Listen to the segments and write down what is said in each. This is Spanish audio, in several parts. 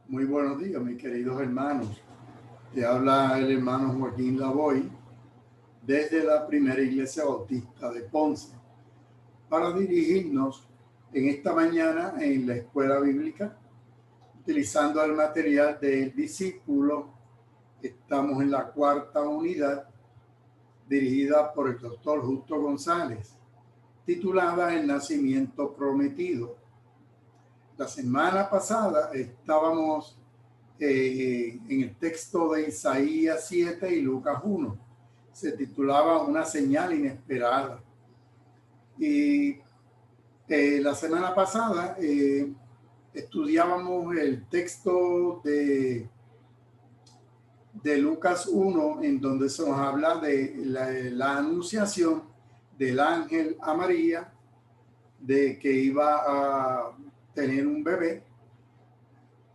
Muy buenos días, mis queridos hermanos. Te habla el hermano Joaquín Lavoy desde la Primera Iglesia Bautista de Ponce para dirigirnos en esta mañana en la escuela bíblica utilizando el material del discípulo. Estamos en la cuarta unidad dirigida por el doctor Justo González, titulada El Nacimiento Prometido. La semana pasada estábamos en el texto de Isaías 7 y Lucas 1. Se titulaba Una señal inesperada. Y la semana pasada estudiábamos el texto de Lucas 1, en donde se nos habla de la anunciación del ángel a María, de que iba a tener un bebé,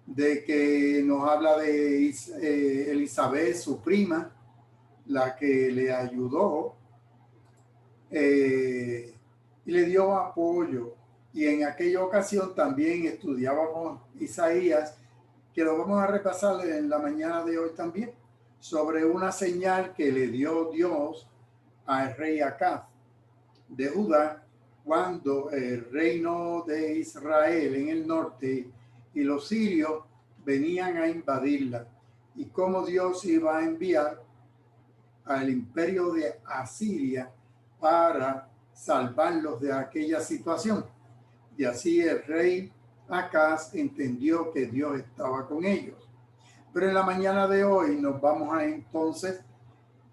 de que nos habla de Elizabeth, su prima, la que le ayudó y le dio apoyo. Y en aquella ocasión también estudiábamos Isaías, que lo vamos a repasar en la mañana de hoy también, sobre una señal que le dio Dios al rey Acaz de Judá, cuando el reino de Israel en el norte y los sirios venían a invadirla, y cómo Dios iba a enviar al imperio de Asiria para salvarlos de aquella situación. Y así el rey Acaz entendió que Dios estaba con ellos. Pero en la mañana de hoy nos vamos entonces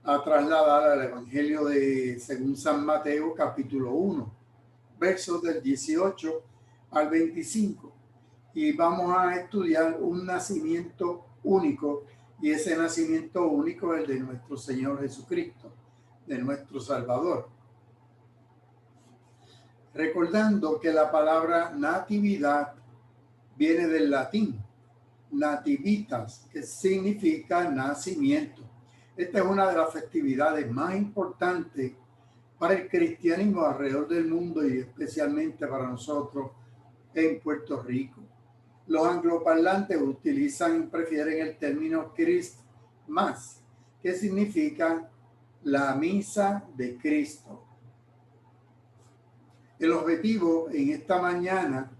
a trasladar al Evangelio de según San Mateo, capítulo 1, versos del 18 al 25. Y vamos a estudiar un nacimiento único, y ese nacimiento único es el de nuestro Señor Jesucristo, de nuestro Salvador. Recordando que la palabra natividad viene del latín nativitas, que significa nacimiento. Esta es una de las festividades más importantes para el cristianismo alrededor del mundo y especialmente para nosotros en Puerto Rico. Los angloparlantes prefieren el término Christmas, que significa la misa de Cristo. El objetivo en esta mañana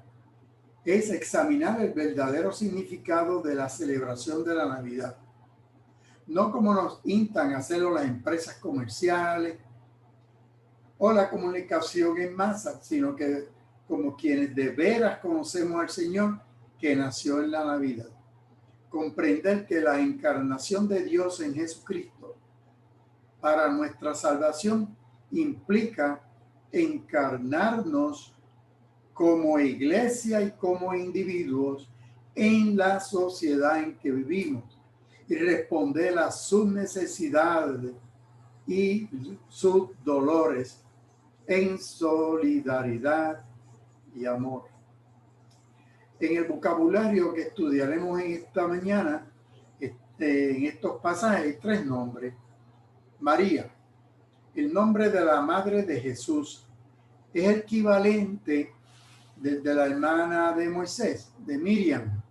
es examinar el verdadero significado de la celebración de la Navidad. No como nos instan a hacerlo las empresas comerciales o la comunicación en masa, sino que como quienes de veras conocemos al Señor que nació en la Navidad. Comprender que la encarnación de Dios en Jesucristo para nuestra salvación implica encarnarnos como iglesia y como individuos en la sociedad en que vivimos y responder a sus necesidades y sus dolores en solidaridad y amor. En el vocabulario que estudiaremos en esta mañana, en estos pasajes hay tres nombres. María, el nombre de la madre de Jesús, es el equivalente de la hermana de Moisés, de Miriam.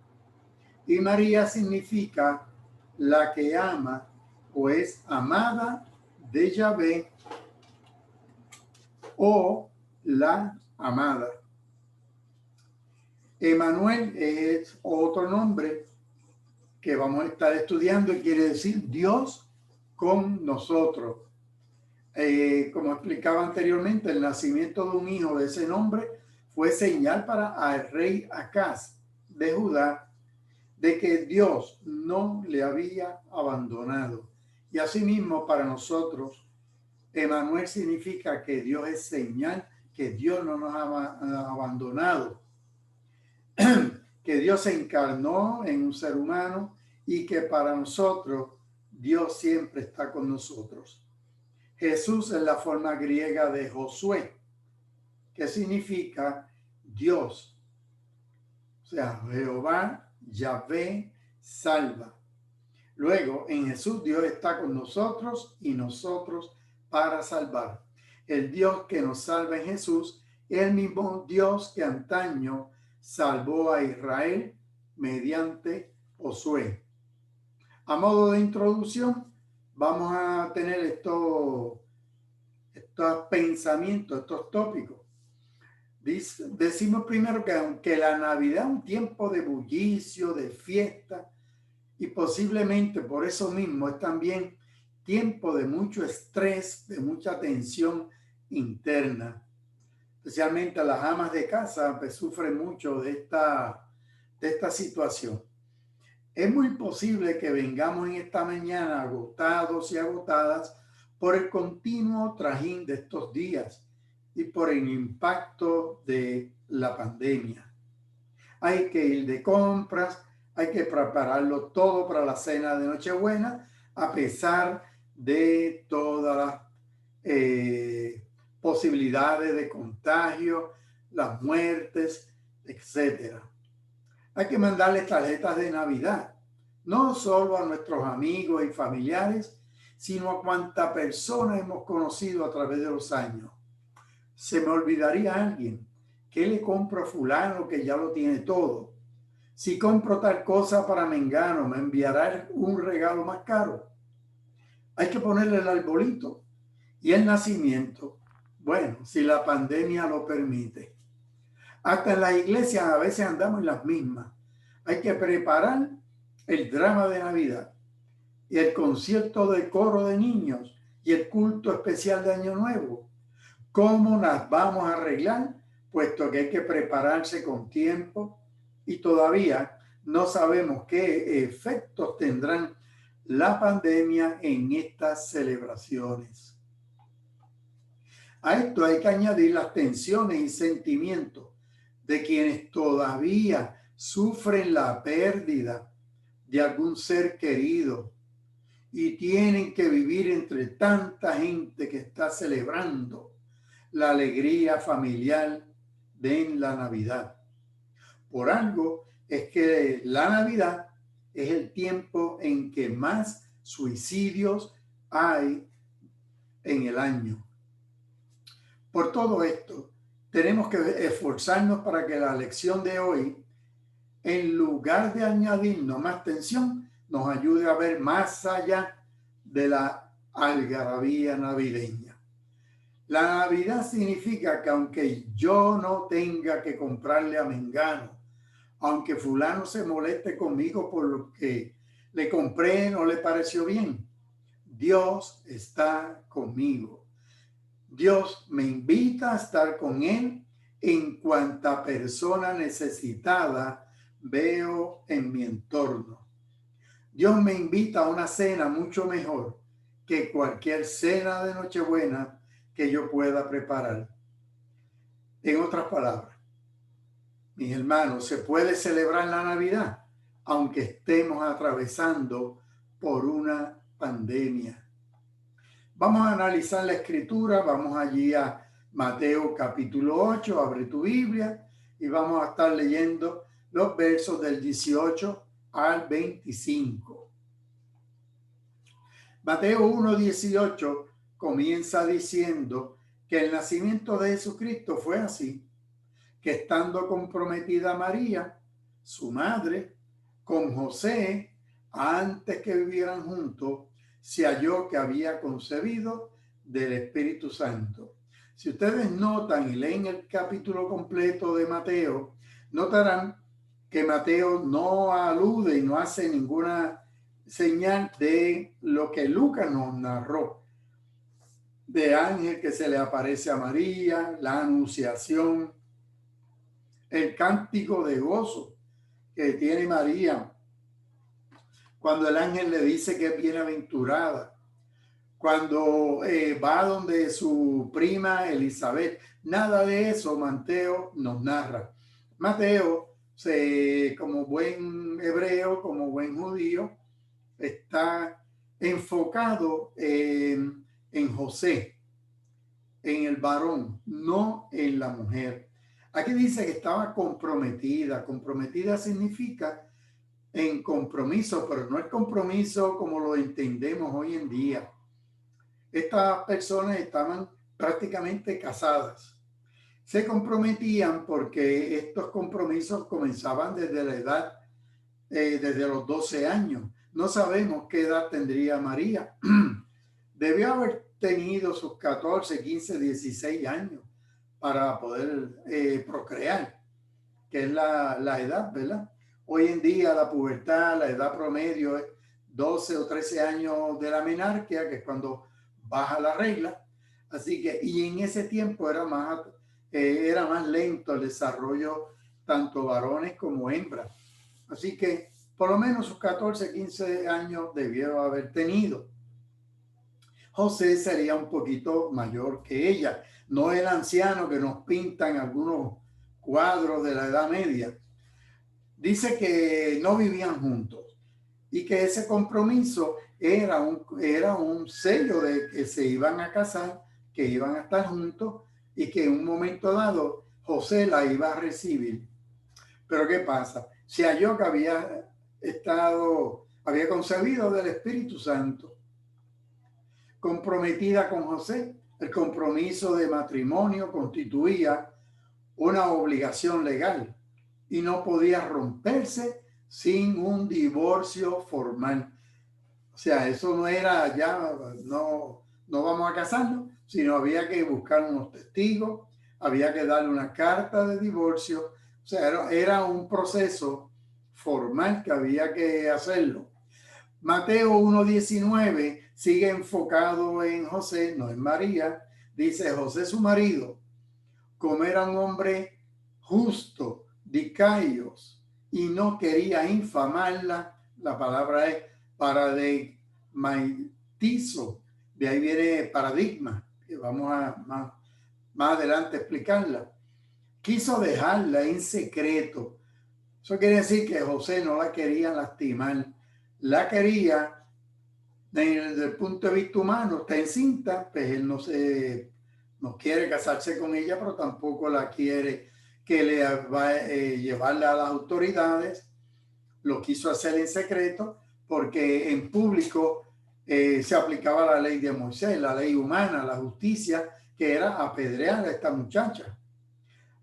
Y María significa la que ama o es amada de Yahvé o la amada. Emanuel es otro nombre que vamos a estar estudiando y quiere decir Dios con nosotros. Como explicaba anteriormente, el nacimiento de un hijo de ese nombre fue señal para el rey Acaz de Judá de que Dios no le había abandonado. Y asimismo para nosotros, Emanuel significa que Dios es señal, que Dios no nos ha abandonado, que Dios se encarnó en un ser humano y que para nosotros Dios siempre está con nosotros. Jesús es la forma griega de Josué, que significa Dios. O sea, Jehová, Yahvé, salva. Luego, en Jesús Dios está con nosotros y nosotros para salvar. El Dios que nos salva en Jesús es el mismo Dios que antaño salvó a Israel mediante Josué. A modo de introducción, vamos a tener estos pensamientos, estos tópicos. Decimos primero que aunque la Navidad es un tiempo de bullicio, de fiesta, y posiblemente por eso mismo es también tiempo de mucho estrés, de mucha tensión interna. Especialmente las amas de casa pues, sufren mucho de esta situación. Es muy posible que vengamos en esta mañana agotados y agotadas por el continuo trajín de estos días y por el impacto de la pandemia. Hay que ir de compras, hay que prepararlo todo para la cena de Nochebuena, a pesar de todas las posibilidades de contagio, las muertes, etcétera. Hay que mandarles tarjetas de Navidad, no solo a nuestros amigos y familiares, sino a cuanta persona hemos conocido a través de los años. Se me olvidaría alguien. ¿Qué le compro a fulano que ya lo tiene todo? Si compro tal cosa para mengano, ¿me enviará un regalo más caro? Hay que ponerle el arbolito y el nacimiento. Bueno, si la pandemia lo permite. Hasta en las iglesias a veces andamos en las mismas. Hay que preparar el drama de Navidad y el concierto de coro de niños y el culto especial de Año Nuevo. ¿Cómo las vamos a arreglar? Puesto que hay que prepararse con tiempo y todavía no sabemos qué efectos tendrán la pandemia en estas celebraciones. A esto hay que añadir las tensiones y sentimientos de quienes todavía sufren la pérdida de algún ser querido y tienen que vivir entre tanta gente que está celebrando la alegría familiar de la Navidad. Por algo es que la Navidad es el tiempo en que más suicidios hay en el año. Por todo esto, tenemos que esforzarnos para que la lección de hoy, en lugar de añadirnos más tensión, nos ayude a ver más allá de la algarabía navideña. La Navidad significa que aunque yo no tenga que comprarle a mengano, aunque fulano se moleste conmigo por lo que le compré no le pareció bien, Dios está conmigo. Dios me invita a estar con Él en cuanta persona necesitada veo en mi entorno. Dios me invita a una cena mucho mejor que cualquier cena de Nochebuena que yo pueda preparar. En otras palabras, mis hermanos, se puede celebrar la Navidad aunque estemos atravesando por una pandemia. Vamos a analizar la escritura, vamos allí a Mateo capítulo 8, abre tu Biblia y vamos a estar leyendo los versos del 18 al 25. Mateo 1:18 comienza diciendo que el nacimiento de Jesucristo fue así, que estando comprometida María, su madre, con José, antes que vivieran juntos, se halló que había concebido del Espíritu Santo. Si ustedes notan y leen el capítulo completo de Mateo, notarán que Mateo no alude y no hace ninguna señal de lo que Lucas nos narró, de ángel que se le aparece a María, la anunciación, el cántico de gozo que tiene María cuando el ángel le dice que es bienaventurada, cuando va donde su prima Elizabeth. Nada de eso Mateo nos narra. Mateo, como buen hebreo, como buen judío, está enfocado en José, en el varón, no en la mujer. Aquí dice que estaba comprometida. Comprometida significa en compromiso, pero no es compromiso como lo entendemos hoy en día. Estas personas estaban prácticamente casadas. Se comprometían porque estos compromisos comenzaban desde la edad desde los 12 años. No sabemos qué edad tendría María. Debió haber tenido sus 14, 15, 16 años para poder procrear, que es la edad, ¿verdad? Hoy en día la pubertad, la edad promedio es 12 o 13 años de la menarquia, que es cuando baja la regla. Así que, y en ese tiempo era más lento el desarrollo, tanto varones como hembras. Así que por lo menos sus 14, 15 años debió haber tenido. José sería un poquito mayor que ella, no el anciano que nos pintan algunos cuadros de la Edad Media. Dice que no vivían juntos y que ese compromiso era un sello de que se iban a casar, que iban a estar juntos y que en un momento dado José la iba a recibir. Pero ¿qué pasa? Se halló que había concebido del Espíritu Santo, comprometida con José. El compromiso de matrimonio constituía una obligación legal y no podía romperse sin un divorcio formal. O sea, eso no era ya, no vamos a casarnos, sino había que buscar unos testigos, había que darle una carta de divorcio. O sea, era un proceso formal que había que hacerlo. Mateo 1:19 sigue enfocado en José, no en María. Dice: José, su marido, como era un hombre justo, dicaios, y no quería infamarla, la palabra es paradigmatizo, de ahí viene paradigma, que vamos a más adelante explicarla. Quiso dejarla en secreto. Eso quiere decir que José no la quería lastimar, la quería desde el punto de vista humano. Está encinta, pues él no quiere casarse con ella, pero tampoco la quiere que le va a llevarla a las autoridades. Lo quiso hacer en secreto porque en público se aplicaba la ley de Moisés, la ley humana, la justicia, que era apedrear a esta muchacha.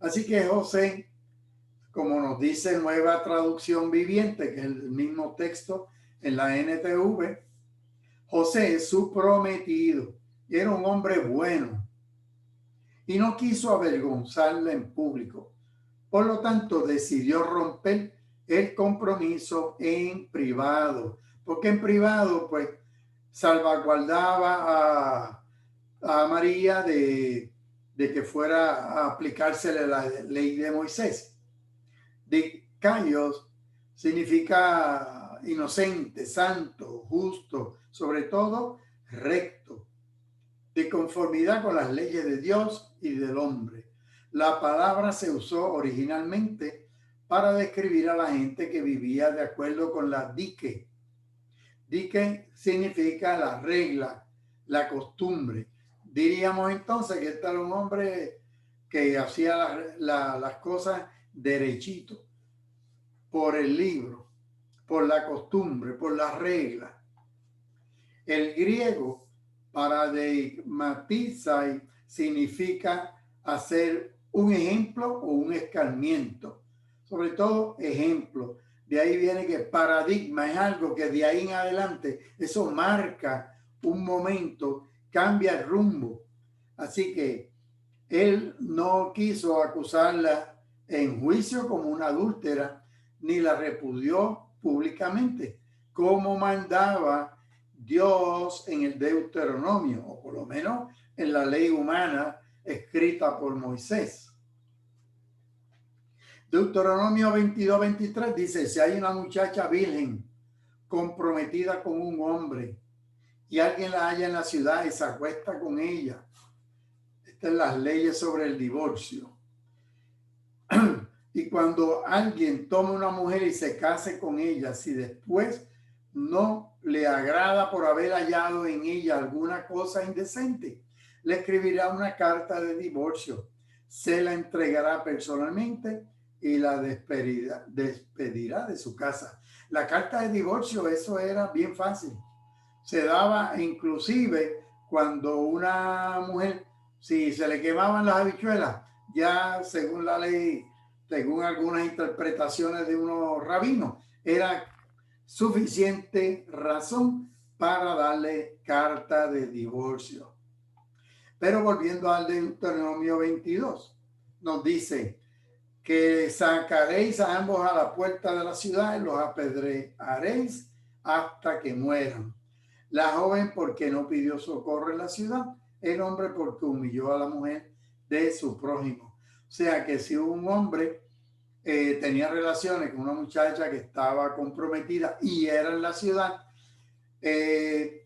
Así que José, como nos dice Nueva Traducción Viviente, que es el mismo texto en la NTV, José, su prometido, era un hombre bueno y no quiso avergonzarla en público. Por lo tanto, decidió romper el compromiso en privado, porque en privado, pues, salvaguardaba a María de que fuera a aplicársele la ley de Moisés. Dicaios significa inocente, santo, justo, sobre todo recto, de conformidad con las leyes de Dios y del hombre. La palabra se usó originalmente para describir a la gente que vivía de acuerdo con la dique. Dique significa la regla, la costumbre. Diríamos entonces que este era un hombre que hacía las cosas derechito, por el libro, por la costumbre, por la regla. El griego paradigmatizai significa hacer un ejemplo o un escarmiento, sobre todo ejemplo. De ahí viene que paradigma es algo que de ahí en adelante, eso marca un momento, cambia el rumbo. Así que él no quiso acusarla en juicio como una adúltera, ni la repudió públicamente, como mandaba Dios en el Deuteronomio, o por lo menos en la ley humana escrita por Moisés. Deuteronomio 22:23 dice: si hay una muchacha virgen comprometida con un hombre y alguien la halla en la ciudad y se acuesta con ella, estas son las leyes sobre el divorcio. Y cuando alguien toma una mujer y se case con ella, si después no le agrada por haber hallado en ella alguna cosa indecente, le escribirá una carta de divorcio, se la entregará personalmente y la despedirá de su casa. La carta de divorcio, eso era bien fácil. Se daba inclusive cuando una mujer, si se le quemaban las habichuelas, ya según la ley, según algunas interpretaciones de unos rabinos, era suficiente razón para darle carta de divorcio. Pero volviendo al Deuteronomio 22, nos dice que sacaréis a ambos a la puerta de la ciudad y los apedrearéis hasta que mueran. La joven porque no pidió socorro en la ciudad, el hombre porque humilló a la mujer de su prójimo. O sea que si un hombre tenía relaciones con una muchacha que estaba comprometida y era en la ciudad, el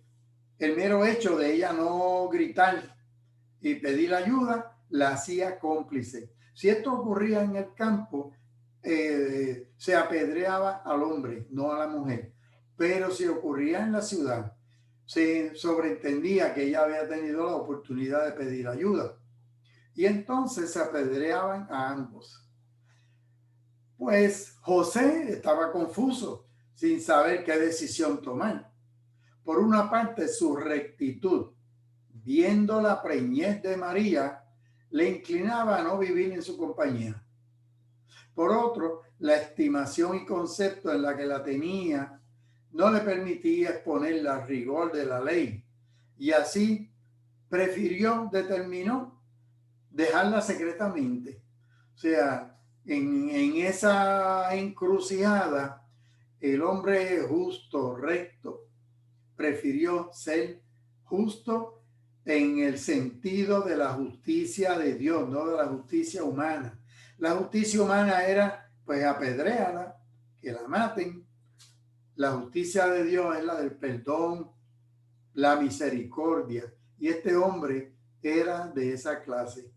mero hecho de ella no gritar y pedir ayuda la hacía cómplice. Si esto ocurría en el campo, se apedreaba al hombre, no a la mujer. Pero si ocurría en la ciudad, se sobreentendía que ella había tenido la oportunidad de pedir ayuda. Y entonces se apedreaban a ambos. Pues José estaba confuso, sin saber qué decisión tomar. Por una parte, su rectitud, viendo la preñez de María, le inclinaba a no vivir en su compañía. Por otro, la estimación y concepto en la que la tenía no le permitía exponerla al rigor de la ley, y así determinó dejarla secretamente. O sea, en esa encrucijada, el hombre justo, recto, prefirió ser justo en el sentido de la justicia de Dios, no de la justicia humana. La justicia humana era, pues, apedréala, que la maten. La justicia de Dios es la del perdón, la misericordia. Y este hombre era de esa clase.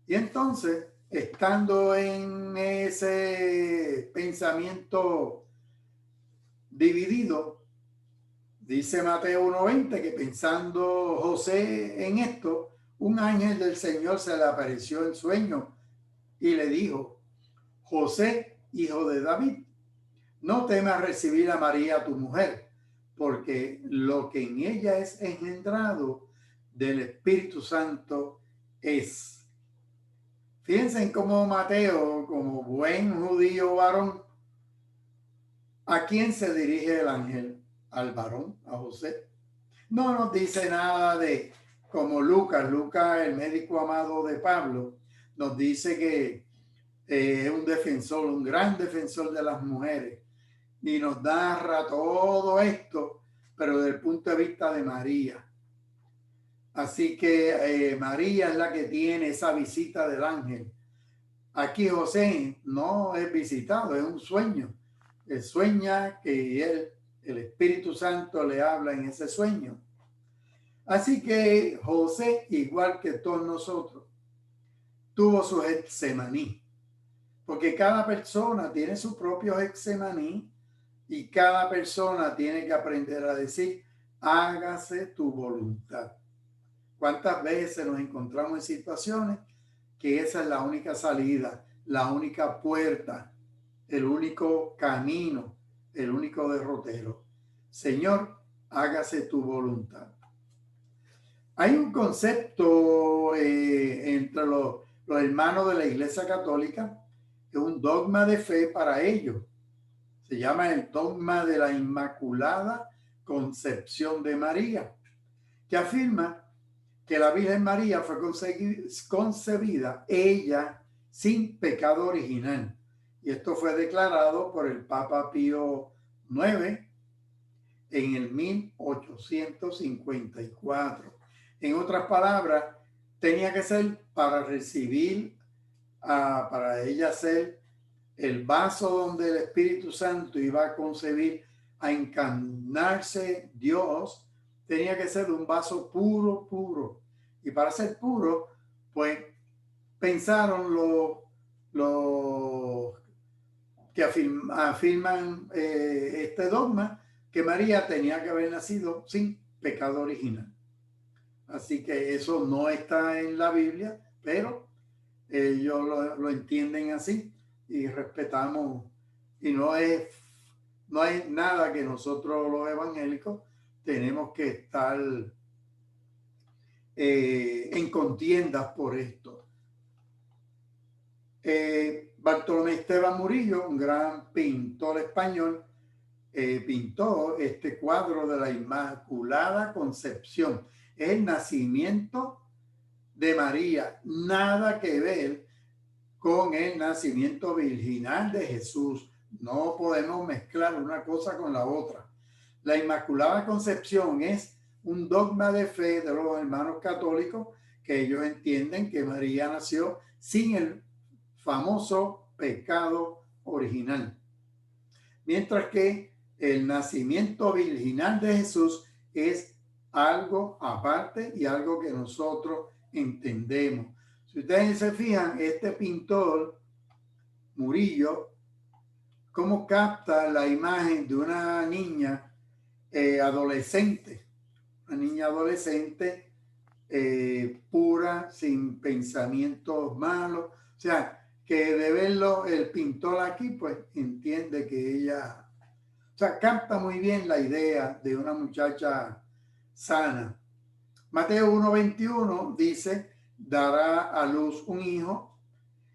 Y entonces, estando en ese pensamiento dividido, dice Mateo 1:20 que pensando José en esto, un ángel del Señor se le apareció en sueño y le dijo: José, hijo de David, no temas recibir a María tu mujer, porque lo que en ella es engendrado del Espíritu Santo es. Fíjense en cómo Mateo, como buen judío varón, ¿a quién se dirige el ángel? Al varón, a José. No nos dice nada de, como Lucas, el médico amado de Pablo, nos dice que es un defensor, un gran defensor de las mujeres, y nos narra todo esto, pero desde el punto de vista de María. Así que María es la que tiene esa visita del ángel. Aquí José no es visitado, es un sueño. Él sueña que el Espíritu Santo le habla en ese sueño. Así que José, igual que todos nosotros, tuvo su Getsemaní, porque cada persona tiene su propio Getsemaní y cada persona tiene que aprender a decir: hágase tu voluntad. ¿Cuántas veces nos encontramos en situaciones que esa es la única salida, la única puerta, el único camino, el único derrotero? Señor, hágase tu voluntad. Hay un concepto entre los hermanos de la Iglesia Católica, que es un dogma de fe para ellos. Se llama el dogma de la Inmaculada Concepción de María, que afirma que la Virgen María fue concebida ella sin pecado original. Y esto fue declarado por el Papa Pío IX en el 1854. En otras palabras, tenía que ser para recibir, para ella ser el vaso donde el Espíritu Santo iba a concebir, a encarnarse Dios, tenía que ser un vaso puro, puro. Y para ser puro, pues pensaron los que afirman este dogma, que María tenía que haber nacido sin pecado original. Así que eso no está en la Biblia, pero ellos lo entienden así y respetamos. Y no hay nada que nosotros los evangélicos tenemos que estar en contiendas por esto. Bartolomé Esteban Murillo, un gran pintor español, pintó este cuadro de la Inmaculada Concepción, el nacimiento de María, nada que ver con el nacimiento virginal de Jesús. No podemos mezclar una cosa con la otra. La Inmaculada Concepción es un dogma de fe de los hermanos católicos, que ellos entienden que María nació sin el famoso pecado original. Mientras que el nacimiento virginal de Jesús es algo aparte y algo que nosotros entendemos. Si ustedes se fijan, este pintor Murillo, cómo capta la imagen de una niña adolescente, una niña adolescente pura, sin pensamientos malos. O sea, que de verlo el pintor aquí, pues entiende que ella, o sea, capta muy bien la idea de una muchacha sana. Mateo 1:21 dice, dará a luz un hijo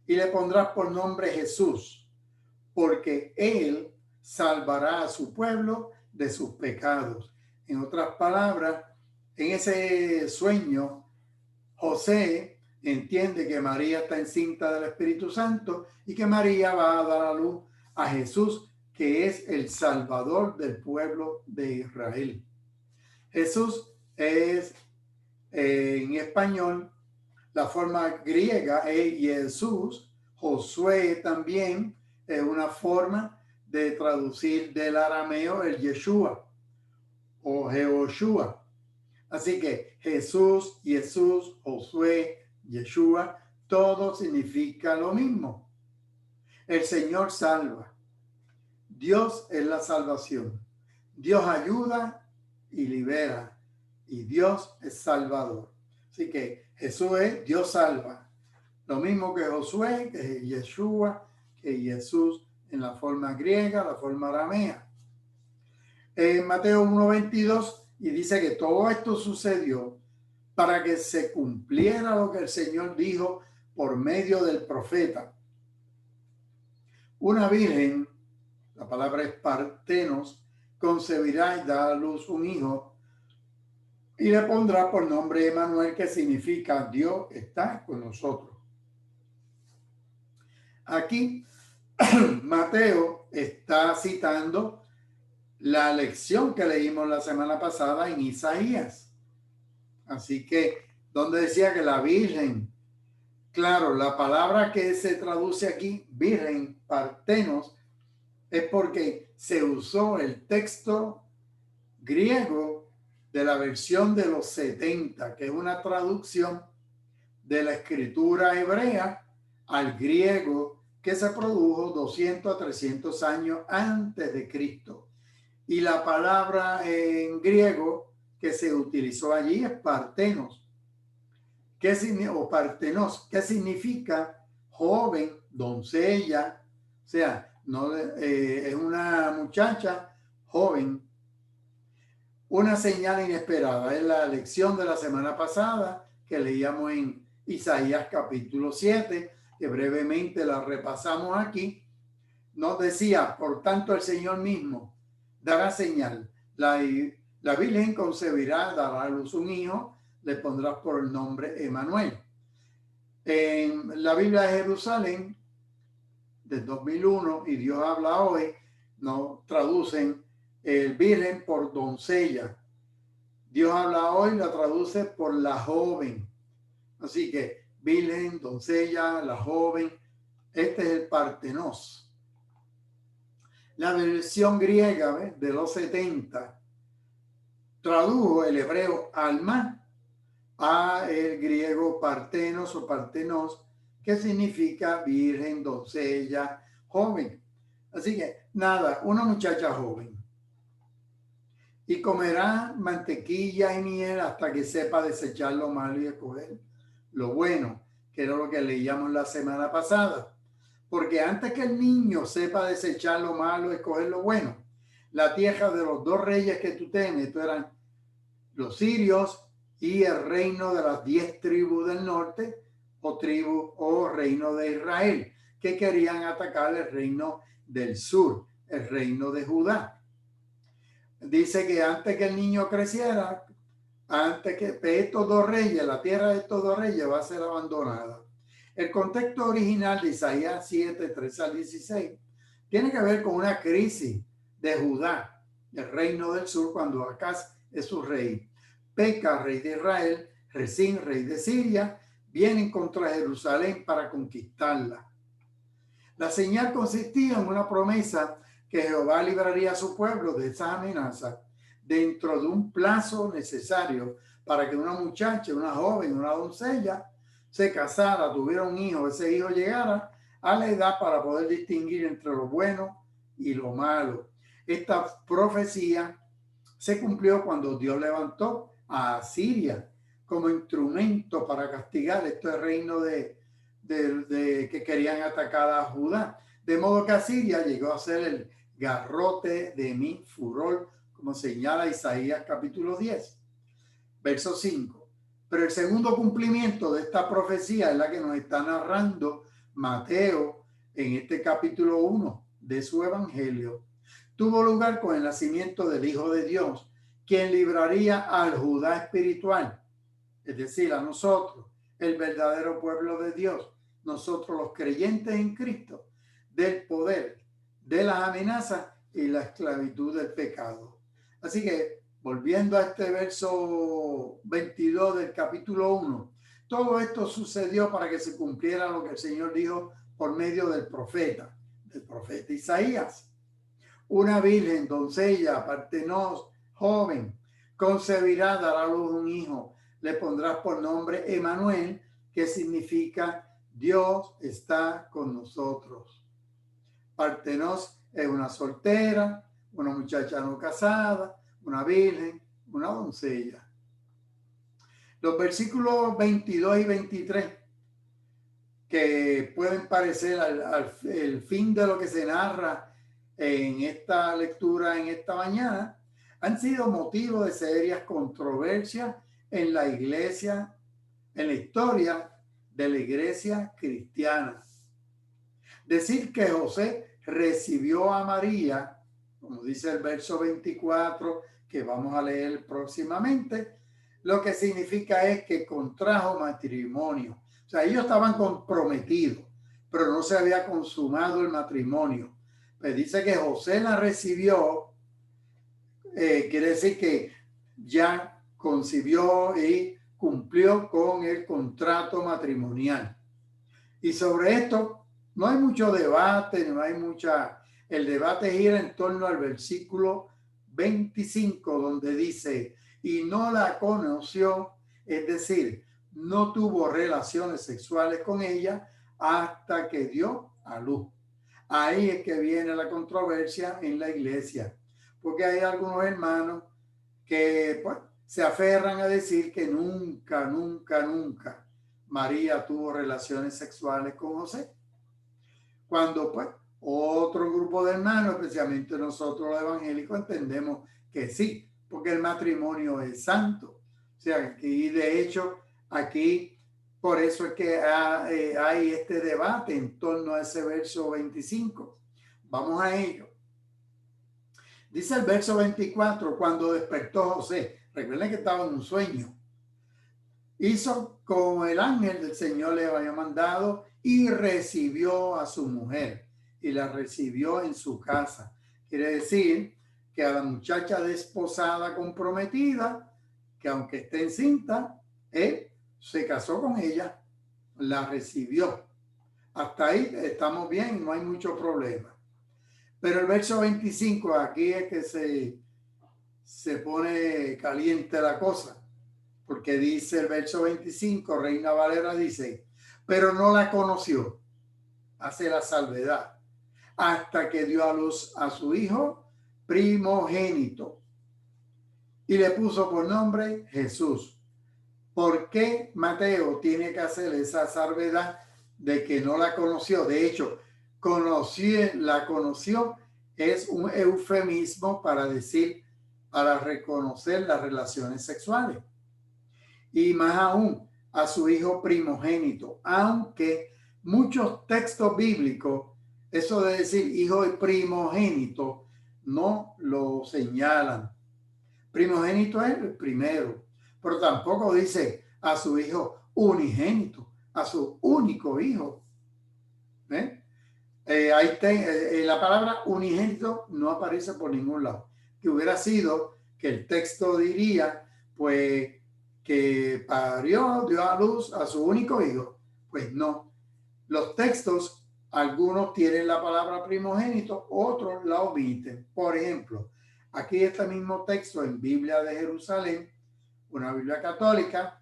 y le pondrás por nombre Jesús, porque él salvará a su pueblo de sus pecados. En otras palabras, en ese sueño, José entiende que María está encinta del Espíritu Santo y que María va a dar a luz a Jesús, que es el Salvador del pueblo de Israel. Jesús es en español la forma griega es Jesús. Josué también es una forma de traducir del arameo el Yeshua o Jehoshua. Así que Jesús, Josué, Yeshua, todo significa lo mismo. El Señor salva. Dios es la salvación. Dios ayuda y libera. Y Dios es salvador. Así que Jesús es Dios salva. Lo mismo que Josué, que Yeshua, que Jesús en la forma griega, la forma aramea. En Mateo 1:22 y dice que todo esto sucedió para que se cumpliera lo que el Señor dijo por medio del profeta. Una virgen, la palabra es partenos, concebirá y dará a luz un hijo y le pondrá por nombre Emmanuel, que significa Dios está con nosotros. Aquí Mateo está citando la lección que leímos la semana pasada en Isaías. Así que, donde decía que la virgen, claro, la palabra que se traduce aquí, virgen, partenos, es porque se usó el texto griego de la versión de los 70, que es una traducción de la escritura hebrea al griego que se produjo 200 a 300 años antes de Cristo. Y la palabra en griego que se utilizó allí es partenos. O partenos, ¿qué significa? Joven, doncella, o sea, no es una muchacha joven. Una señal inesperada es la lección de la semana pasada que leíamos en Isaías capítulo 7, que brevemente la repasamos aquí. Nos decía, por tanto, el Señor mismo dará señal. La Virgen concebirá, dará a luz un hijo, le pondrás por el nombre Emmanuel. En la Biblia de Jerusalén, del 2001, y Dios habla hoy, nos traducen el virgen por doncella. Dios habla hoy, la traduce por la joven. Así que virgen, doncella, la joven, este es el partenos. La versión griega de los 70 tradujo el hebreo alma a el griego partenos o partenos, que significa virgen, doncella, joven. Así que nada, una muchacha joven. Y comerá mantequilla y miel hasta que sepa desechar lo malo y escoger lo bueno, que era lo que leíamos la semana pasada. Porque antes que el niño sepa desechar lo malo y escoger lo bueno, la tierra de los dos reyes que tú tienes, estos eran los sirios y el reino de las 10 tribus del norte, o tribu o reino de Israel, que querían atacar el reino del sur, el reino de Judá. Dice que antes que el niño creciera, antes que estos dos reyes, la tierra de estos dos reyes va a ser abandonada. El contexto original de Isaías 7, 13 al 16, tiene que ver con una crisis de Judá, el reino del sur, cuando Acaz es su rey. Peca, rey de Israel, Resín, rey de Siria, vienen contra Jerusalén para conquistarla. La señal consistía en una promesa que Jehová libraría a su pueblo de esas amenazas dentro de un plazo necesario para que una muchacha, una joven, una doncella se casara, tuviera un hijo, ese hijo llegara a la edad para poder distinguir entre lo bueno y lo malo. Esta profecía se cumplió cuando Dios levantó a Asiria como instrumento para castigar este reino de que querían atacar a Judá. De modo que Asiria llegó a ser el garrote de mi furor, como señala Isaías capítulo 10, verso 5. Pero el segundo cumplimiento de esta profecía es la que nos está narrando Mateo en este capítulo 1 de su evangelio. Tuvo lugar con el nacimiento del Hijo de Dios, quien libraría al Judá espiritual, es decir, a nosotros, el verdadero pueblo de Dios, nosotros los creyentes en Cristo, del poder, de las amenazas y la esclavitud del pecado. Así que, volviendo a este verso 22 del capítulo 1, todo esto sucedió para que se cumpliera lo que el Señor dijo por medio del profeta Isaías. Una virgen, doncella, partenos, joven, concebirá, dará a luz un hijo, le pondrás por nombre Emanuel, que significa Dios está con nosotros. Partenos es una soltera, una muchacha no casada, una virgen, una doncella. Los versículos 22 y 23, que pueden parecer el fin de lo que se narra en esta lectura en esta mañana, han sido motivo de serias controversias en la iglesia, en la historia de la iglesia cristiana. Decir que José recibió a María, como dice el verso 24, que vamos a leer próximamente, lo que significa es que contrajo matrimonio. O sea, ellos estaban comprometidos, pero no se había consumado el matrimonio. Pues dice que José la recibió, quiere decir que ya concibió y cumplió con el contrato matrimonial. Y sobre esto no hay mucho debate, no hay mucha... El debate gira en torno al versículo 25, donde dice, y no la conoció, es decir, no tuvo relaciones sexuales con ella hasta que dio a luz. Ahí es que viene la controversia en la iglesia, porque hay algunos hermanos que pues, se aferran a decir que nunca María tuvo relaciones sexuales con José. Cuando pues otro grupo de hermanos, especialmente nosotros los evangélicos, entendemos que sí, porque el matrimonio es santo. O sea, y de hecho aquí, por eso es que hay este debate en torno a ese verso 25. Vamos a ello. Dice el verso 24, cuando despertó José, recuerden que estaba en un sueño, hizo como el ángel del Señor le había mandado y recibió a su mujer y la recibió en su casa. Quiere decir que a la muchacha desposada comprometida, que aunque esté encinta, él se casó con ella, la recibió. Hasta ahí estamos bien, no hay mucho problema. Pero el verso 25, aquí es que se pone caliente la cosa. Porque dice el verso 25, Reina Valera dice, pero no la conoció, hace la salvedad, hasta que dio a luz a su hijo primogénito y le puso por nombre Jesús. ¿Por qué Mateo tiene que hacer esa salvedad de que no la conoció? De hecho, la conoció es un eufemismo para decir, para reconocer las relaciones sexuales. Y más aún, a su hijo primogénito, aunque muchos textos bíblicos, eso de decir hijo y primogénito, no lo señalan. Primogénito es el primero, pero tampoco dice a su hijo unigénito, a su único hijo. La palabra unigénito no aparece por ningún lado. Que hubiera sido que el texto diría, pues, que dio a luz a su único hijo. Pues no. Los textos, algunos tienen la palabra primogénito, otros la omiten. Por ejemplo, aquí este mismo texto en Biblia de Jerusalén, una Biblia católica,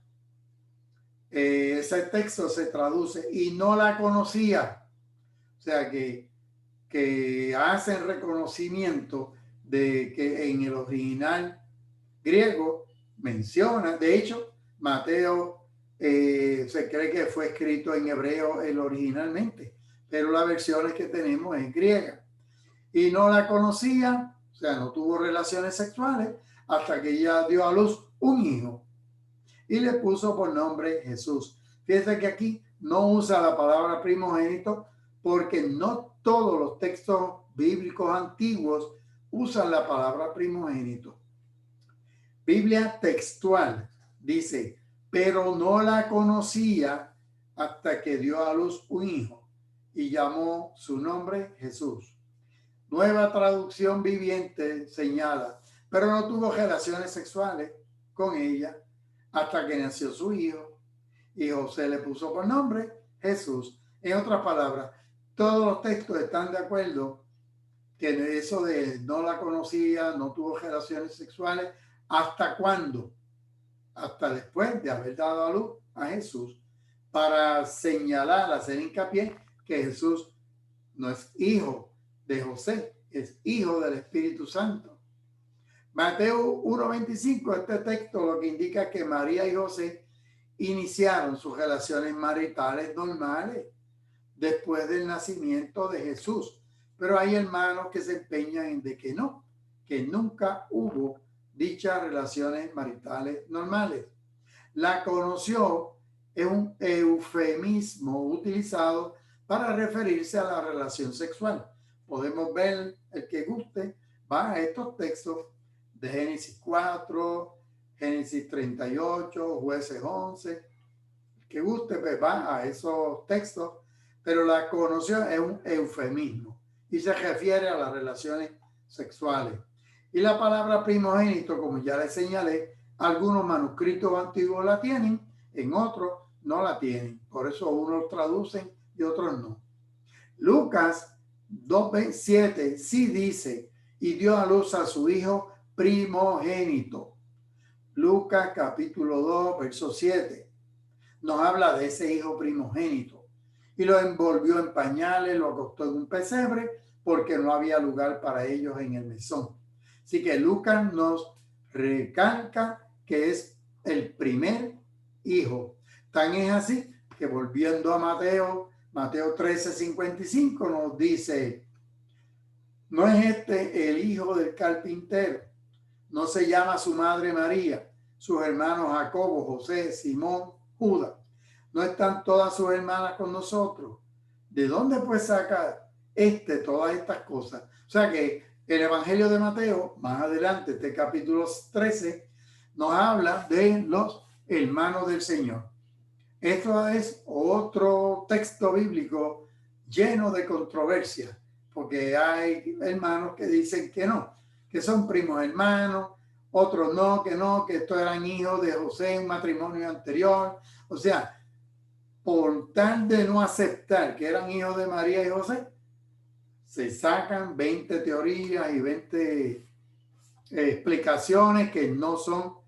ese texto se traduce y no la conocía. O sea que hacen reconocimiento de que en el original griego menciona, de hecho, Mateo se cree que fue escrito en hebreo el originalmente, pero la versión que tenemos es griega. Y no la conocía, o sea, no tuvo relaciones sexuales hasta que ella dio a luz un hijo y le puso por nombre Jesús. Fíjense que aquí no usa la palabra primogénito porque no todos los textos bíblicos antiguos usan la palabra primogénito. Biblia textual dice, pero no la conocía hasta que dio a luz un hijo y llamó su nombre Jesús. Nueva traducción viviente señala, pero no tuvo relaciones sexuales con ella hasta que nació su hijo y José le puso por nombre Jesús. En otras palabras, todos los textos están de acuerdo que eso de no la conocía, no tuvo relaciones sexuales, ¿hasta cuándo? Hasta después de haber dado a luz a Jesús, para señalar, hacer hincapié que Jesús no es hijo de José, es hijo del Espíritu Santo. Mateo 1:25, este texto lo que indica que María y José iniciaron sus relaciones maritales normales después del nacimiento de Jesús. Pero hay hermanos que se empeñan en de que no, que nunca hubo dichas relaciones maritales normales. La conoció es un eufemismo utilizado para referirse a la relación sexual. Podemos ver, el que guste, va a estos textos de Génesis 4, Génesis 38, Jueces 11. El que guste, pues va a esos textos, pero la conoció es un eufemismo y se refiere a las relaciones sexuales. Y la palabra primogénito, como ya les señalé, algunos manuscritos antiguos la tienen, en otros no la tienen. Por eso unos traducen y otros no. Lucas 2:7 sí dice, y dio a luz a su hijo primogénito. Lucas capítulo 2, verso 7. Nos habla de ese hijo primogénito. Y lo envolvió en pañales, lo acostó en un pesebre, porque no había lugar para ellos en el mesón. Así que Lucas nos recalca que es el primer hijo. Tan es así que volviendo a Mateo 13:55 nos dice, ¿no es este el hijo del carpintero? ¿No se llama su madre María, sus hermanos Jacobo, José, Simón, Judas? ¿No están todas sus hermanas con nosotros? ¿De dónde pues saca todas estas cosas? O sea que el Evangelio de Mateo, más adelante, este capítulo 13, nos habla de los hermanos del Señor. Esto es otro texto bíblico lleno de controversia, porque hay hermanos que dicen que no, que son primos hermanos, otros no, que estos eran hijos de José en un matrimonio anterior. O sea, por tal de no aceptar que eran hijos de María y José, se sacan 20 teorías y 20 explicaciones que no son,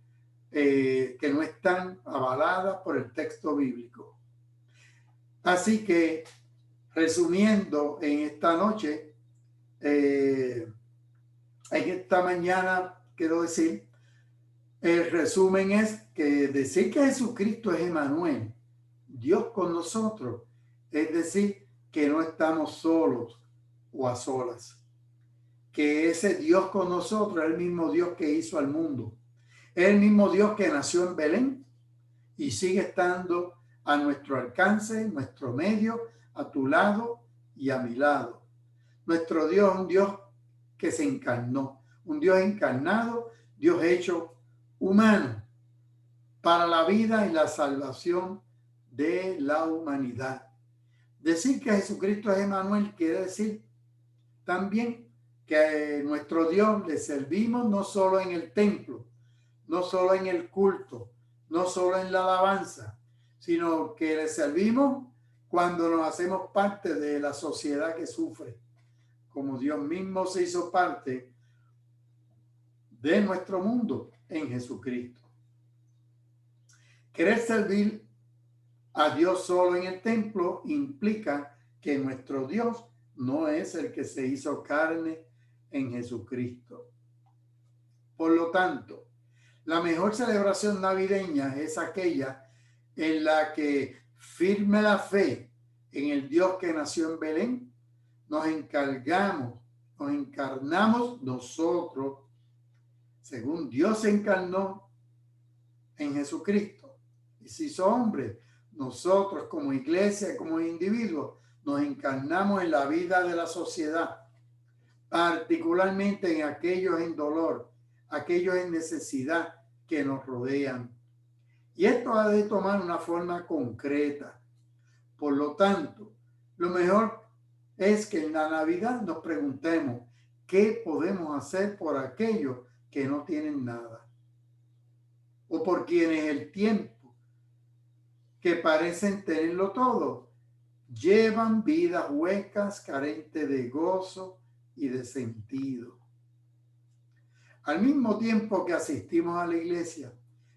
que no están avaladas por el texto bíblico. Así que, resumiendo en esta noche, en esta mañana, quiero decir, el resumen es que decir que Jesucristo es Emmanuel, Dios con nosotros, es decir, que no estamos solos o a solas, que ese Dios con nosotros es el mismo Dios que hizo al mundo, es el mismo Dios que nació en Belén y sigue estando a nuestro alcance, nuestro medio, a tu lado y a mi lado. Nuestro Dios es un Dios que se encarnó, un Dios encarnado, Dios hecho humano para la vida y la salvación de la humanidad. Decir que Jesucristo es Emmanuel quiere decir también que nuestro Dios le servimos no solo en el templo, no solo en el culto, no solo en la alabanza, sino que le servimos cuando nos hacemos parte de la sociedad que sufre, como Dios mismo se hizo parte de nuestro mundo en Jesucristo. Querer servir a Dios solo en el templo implica que nuestro Dios no es el que se hizo carne en Jesucristo. Por lo tanto, la mejor celebración navideña es aquella en la que, firme la fe en el Dios que nació en Belén, nos encarnamos nosotros, según Dios se encarnó en Jesucristo y se hizo hombre. Nosotros como iglesia, como individuos, nos encarnamos en la vida de la sociedad, particularmente en aquellos en dolor, aquellos en necesidad que nos rodean. Y esto ha de tomar una forma concreta. Por lo tanto, lo mejor es que en la Navidad nos preguntemos qué podemos hacer por aquellos que no tienen nada, o por quienes el tiempo que parecen tenerlo todo llevan vidas huecas, carentes de gozo y de sentido. Al mismo tiempo que asistimos a la iglesia,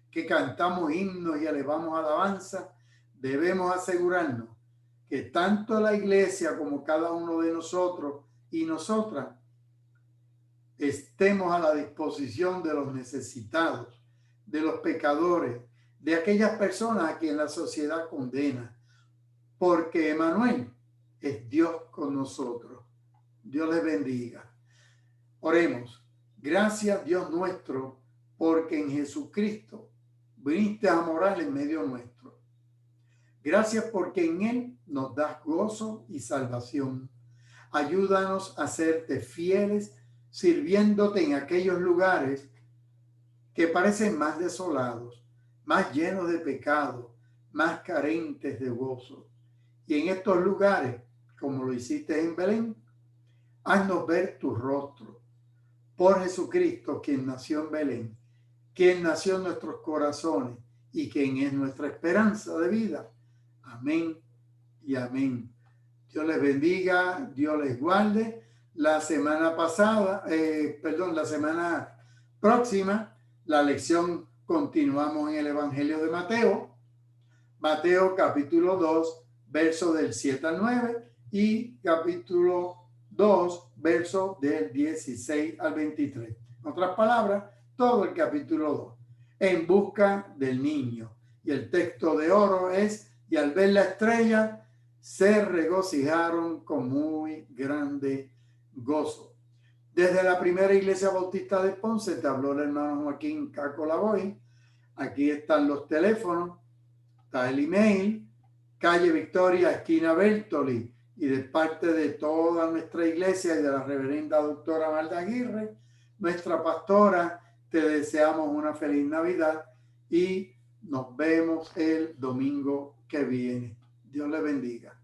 que cantamos himnos y elevamos alabanza, debemos asegurarnos que tanto la iglesia como cada uno de nosotros y nosotras estemos a la disposición de los necesitados, de los pecadores, de aquellas personas a quien la sociedad condena, porque Emmanuel es Dios con nosotros. Dios les bendiga. Oremos. Gracias, Dios nuestro, porque en Jesucristo viniste a morar en medio nuestro. Gracias porque en Él nos das gozo y salvación. Ayúdanos a serte fieles, sirviéndote en aquellos lugares que parecen más desolados, más llenos de pecado, más carentes de gozo. Y en estos lugares, como lo hiciste en Belén, haznos ver tu rostro. Por Jesucristo, quien nació en Belén, quien nació en nuestros corazones y quien es nuestra esperanza de vida. Amén y amén. Dios les bendiga, Dios les guarde. La semana próxima, la lección continuamos en el Evangelio de Mateo. Mateo capítulo 2, verso del 7 al 9 y capítulo 2, verso del 16 al 23. En otras palabras, todo el capítulo 2. En busca del niño. Y el texto de oro es: y al ver la estrella, se regocijaron con muy grande gozo. Desde la primera iglesia bautista de Ponce te habló el hermano Joaquín Caco Lavoy. Aquí están los teléfonos, está el email, calle Victoria, esquina Bertoli, y de parte de toda nuestra iglesia y de la reverenda doctora Malda Aguirre, nuestra pastora, te deseamos una feliz Navidad y nos vemos el domingo que viene. Dios le bendiga.